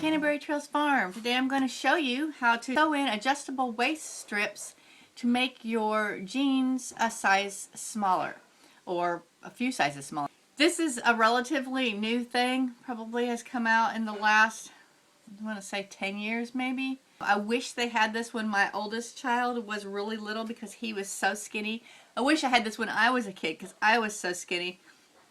Canterbury Trails Farm. Today I'm going to show you how to sew in adjustable waist strips to make your jeans a size smaller, or a few sizes smaller. This is a relatively new thing, probably has come out in the last, I want to say 10 years maybe. I wish they had this when my oldest child was really little because he was so skinny. I wish I had this when I was a kid because I was so skinny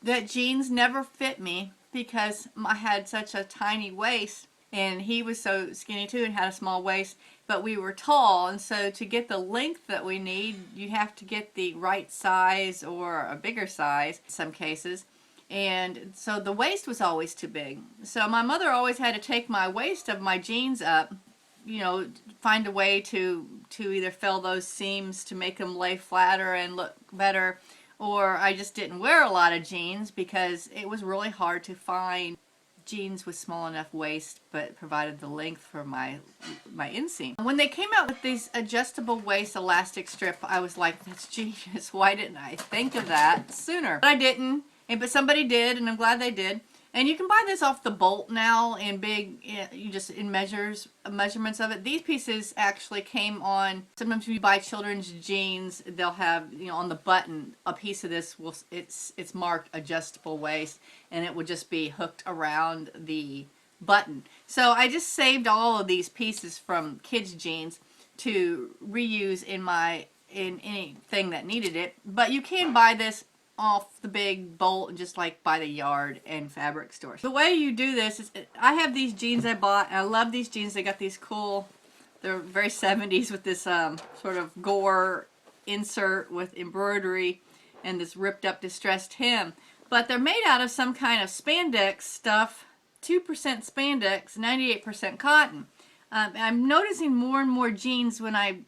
that jeans never fit me because I had such a tiny waist and he was so skinny too and had a small waist, but we were tall, and so to get the length that we need you have to get the right size or a bigger size in some cases, and so the waist was always too big. So my mother always had to take my waist of my jeans up, you know, find a way to either fill those seams to make them lay flatter and look better, or I just didn't wear a lot of jeans because it was really hard to find jeans with small enough waist but provided the length for my inseam. When they came out with these adjustable waist elastic strip, I was like, that's genius. Why didn't I think of that sooner? But I didn't, but somebody did, and I'm glad they did. And you can buy this off the bolt now in big, you just in measurements of it. These pieces actually came on, sometimes when you buy children's jeans, they'll have, you know, on the button, a piece of this, it's marked adjustable waist, and it would just be hooked around the button. So I just saved all of these pieces from kids' jeans to reuse in anything that needed it. But you can buy this off the big bolt, just like by the yard and fabric stores. The way you do this is, I have these jeans I bought, and I love these jeans. They got these cool, they're very 70s with this sort of gore insert with embroidery and this ripped up distressed hem. But they're made out of some kind of spandex stuff, 2% spandex, 98% cotton. I'm noticing more and more jeans when I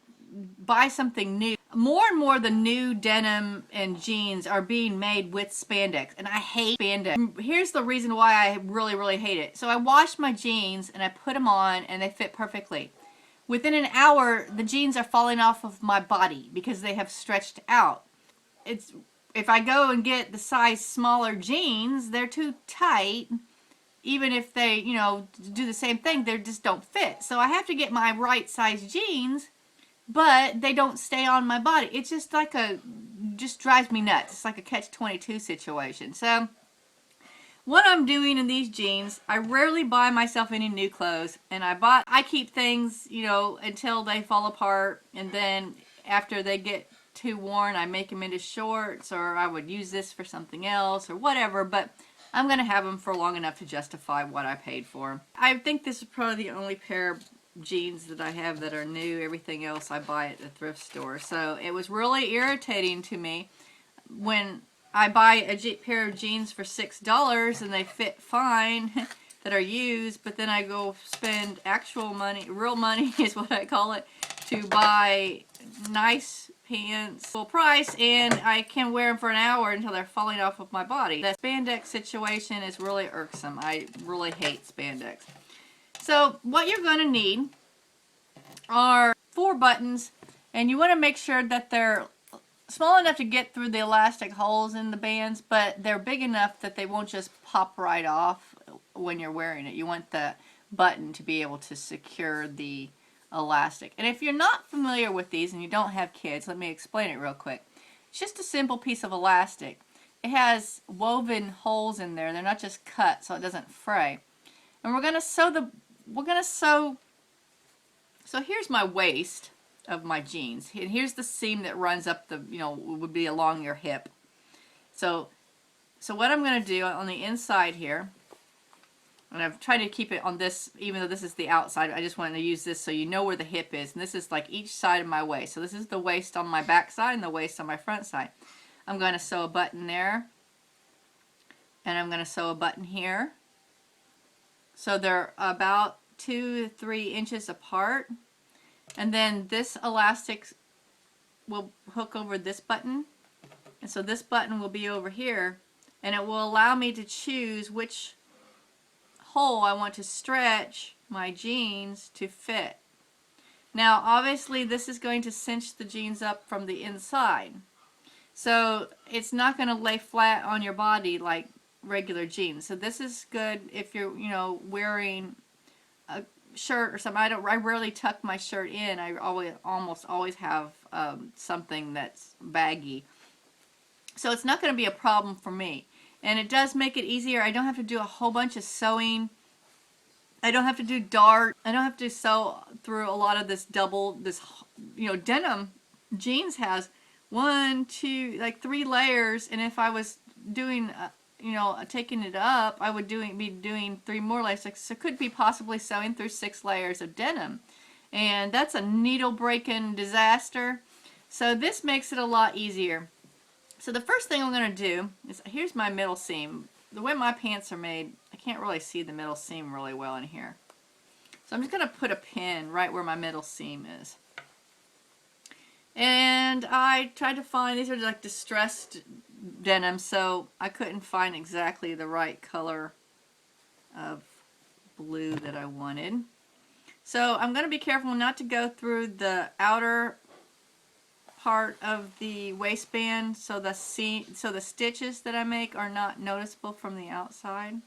buy something new. More and more the new denim and jeans are being made with spandex, and I hate spandex. Here's the reason why I really hate it. So I washed my jeans and I put them on and they fit perfectly. Within an hour the jeans are falling off of my body because they have stretched out. If I go and get the size smaller jeans, they're too tight. Even if they, you know, do the same thing, they just don't fit. So I have to get my right size jeans, but they don't stay on my body. It's just like just drives me nuts. It's like a catch-22 situation. So what I'm doing in these jeans, I rarely buy myself any new clothes, and I keep things, you know, until they fall apart, and then after they get too worn, I make them into shorts, or I would use this for something else or whatever, but I'm going to have them for long enough to justify what I paid for them. I think this is probably the only pair of jeans that I have that are new. Everything else I buy at the thrift store. So it was really irritating to me when I buy a pair of jeans for $6 and they fit fine that are used, but then I go spend actual money, real money is what I call it, to buy nice pants full price, and I can wear them for an hour until they're falling off of my body. The spandex situation is really irksome. I really hate spandex. So what you're going to need are 4 buttons, and you want to make sure that they're small enough to get through the elastic holes in the bands, but they're big enough that they won't just pop right off when you're wearing it. You want the button to be able to secure the elastic. And if you're not familiar with these and you don't have kids, let me explain it real quick. It's just a simple piece of elastic. It has woven holes in there. They're not just cut so it doesn't fray. And we're going to sew, so here's my waist of my jeans, and here's the seam that runs up the, you know, would be along your hip. So what I'm going to do on the inside here, and I've tried to keep it on this, even though this is the outside, I just wanted to use this so you know where the hip is, and this is like each side of my waist. So this is the waist on my back side and the waist on my front side. I'm going to sew a button there, and I'm going to sew a button here. So they're about 2 to 3 inches apart, and then this elastic will hook over this button, and so this button will be over here, and it will allow me to choose which hole I want to stretch my jeans to fit. Now obviously this is going to cinch the jeans up from the inside, so it's not going to lay flat on your body like regular jeans. So this is good if you're, you know, wearing a shirt or something, I rarely tuck my shirt in. I almost always have something that's baggy. So it's not going to be a problem for me. And it does make it easier. I don't have to do a whole bunch of sewing. I don't have to do dart. I don't have to sew through a lot of this denim jeans has 1, 2, like 3 layers. And if I was doing, taking it up, I would be doing 3 more layers. So could be possibly sewing through 6 layers of denim. And that's a needle breaking disaster. So this makes it a lot easier. So the first thing I'm going to do is, here's my middle seam. The way my pants are made, I can't really see the middle seam really well in here. So I'm just going to put a pin right where my middle seam is. And I tried to find, these are like distressed denim, so I couldn't find exactly the right color of blue that I wanted. So I'm going to be careful not to go through the outer part of the waistband, so the stitches that I make are not noticeable from the outside.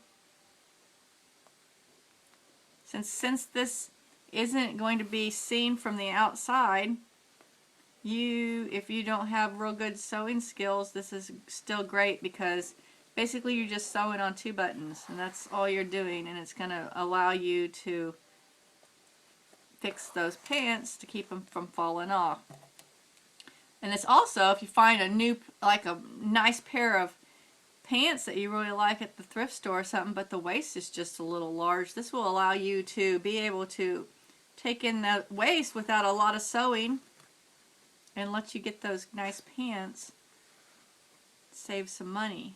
Since this isn't going to be seen from the outside, if you don't have real good sewing skills, this is still great, because basically you're just sewing on 2 buttons and that's all you're doing, and it's going to allow you to fix those pants to keep them from falling off. And it's also, if you find a nice pair of pants that you really like at the thrift store or something, but the waist is just a little large, this will allow you to be able to take in that waist without a lot of sewing and let you get those nice pants. Save some money.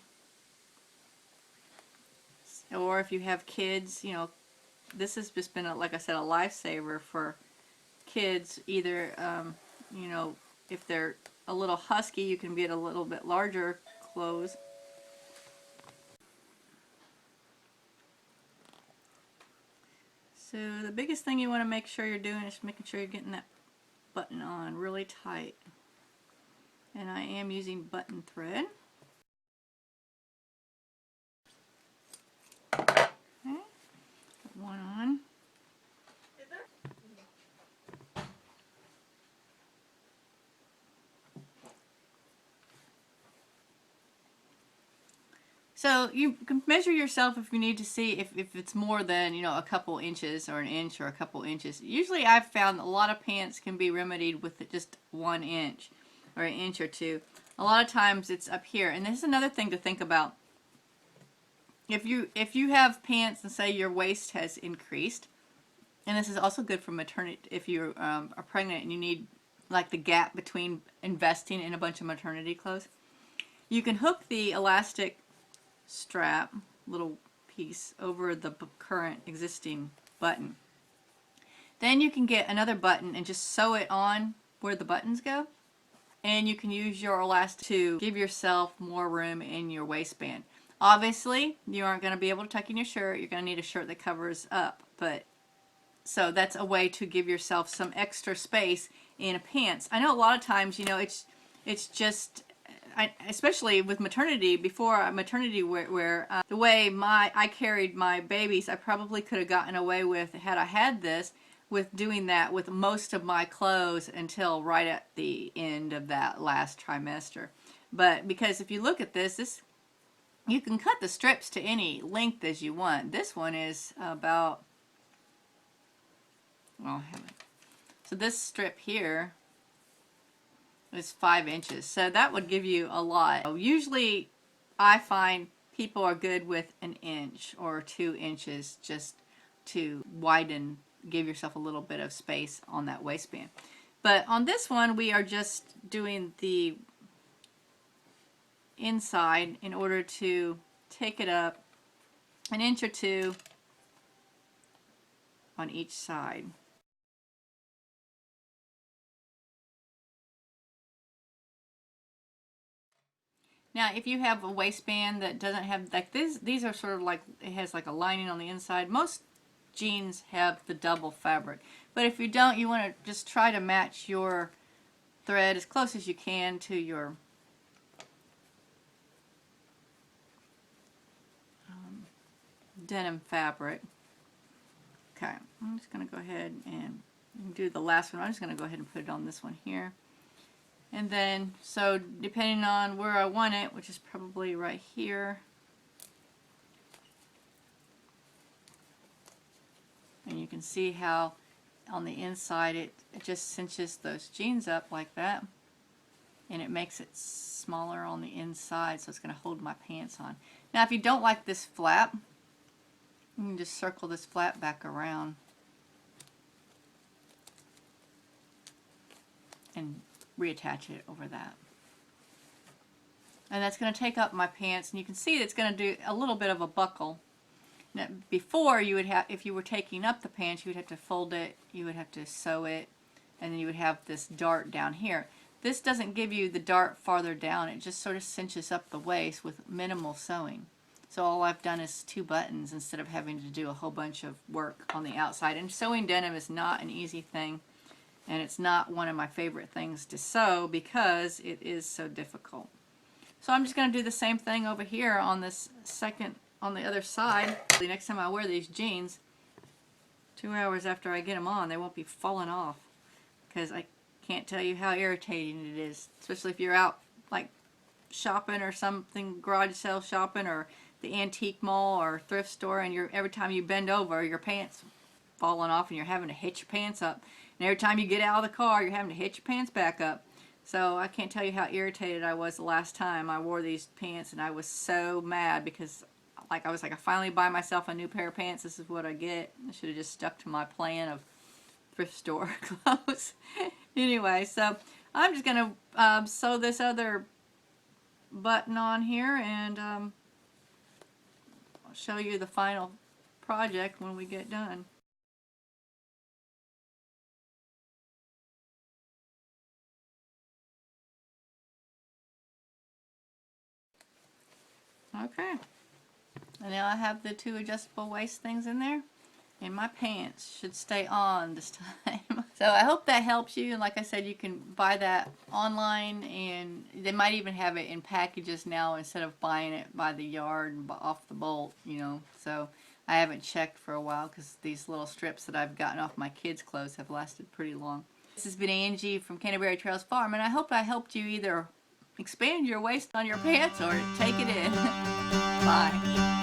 Or if you have kids, this has just been, like I said, a lifesaver for kids. Either, if they're a little husky, you can get a little bit larger clothes. So the biggest thing you want to make sure you're doing is making sure you're getting that button on really tight. And I am using button thread. Okay, put one on. So you can measure yourself if you need to see if it's more than, a couple inches or an inch or a couple inches. Usually I've found a lot of pants can be remedied with just 1 inch or an inch or 2. A lot of times it's up here. And this is another thing to think about. If you have pants and say your waist has increased, and this is also good for maternity, if you are pregnant and you need like the gap between investing in a bunch of maternity clothes, you can hook the elastic strap, little piece, over the current existing button. Then you can get another button and just sew it on where the buttons go, and you can use your elastic to give yourself more room in your waistband. Obviously you aren't going to be able to tuck in your shirt. You're going to need a shirt that covers up, but so that's a way to give yourself some extra space in a pants. I know a lot of times, it's just, especially with maternity, before maternity wear, the way I carried my babies, I probably could have gotten away with, had I had this, with doing that with most of my clothes until right at the end of that last trimester. But because if you look at this, you can cut the strips to any length as you want. This one is about, well, so this strip here is 5 inches. So that would give you a lot. Usually I find people are good with 1 inch or 2 inches just to widen, give yourself a little bit of space on that waistband. But on this one, we are just doing the inside in order to take it up 1 inch or 2 on each side. Now, if you have a waistband that doesn't have, like this, these are sort of like, it has like a lining on the inside. Most jeans have the double fabric. But if you don't, you want to just try to match your thread as close as you can to your denim fabric. Okay, I'm just going to go ahead and do the last one. I'm just going to go ahead and put it on this one here. And then, so depending on where I want it, which is probably right here, and you can see how on the inside it just cinches those jeans up like that, and it makes it smaller on the inside, so it's going to hold my pants on. Now if you don't like this flap, you can just circle this flap back around and reattach it over that. And that's going to take up my pants, and you can see it's going to do a little bit of a buckle. Now, before, you would have, if you were taking up the pants, you would have to fold it, you would have to sew it, and then you would have this dart down here. This doesn't give you the dart farther down, it just sort of cinches up the waist with minimal sewing. So all I've done is 2 buttons instead of having to do a whole bunch of work on the outside. And sewing denim is not an easy thing, and it's not one of my favorite things to sew because it is so difficult. So I'm just going to do the same thing over here on this second, on the other side. The next time I wear these jeans, 2 hours after I get them on, they won't be falling off, because I can't tell you how irritating it is, especially if you're out like shopping or something, garage sale shopping, or the antique mall or thrift store, and every time you bend over, your pants falling off and you're having to hitch your pants up. And every time you get out of the car, you're having to hitch your pants back up. So I can't tell you how irritated I was the last time I wore these pants, and I was so mad because I was like, I finally buy myself a new pair of pants. This is what I get. I should have just stuck to my plan of thrift store clothes. Anyway, so I'm just going to sew this other button on here, and I'll show you the final project when we get done. Okay, and now I have the 2 adjustable waist things in there, and my pants should stay on this time. So I hope that helps you, and like I said, you can buy that online, and they might even have it in packages now instead of buying it by the yard and off the bolt, you know. So I haven't checked for a while because these little strips that I've gotten off my kids' clothes have lasted pretty long. This has been Angie from Canterbury Trails Farm, and I hope I helped you either expand your waist on your pants or take it in. Bye.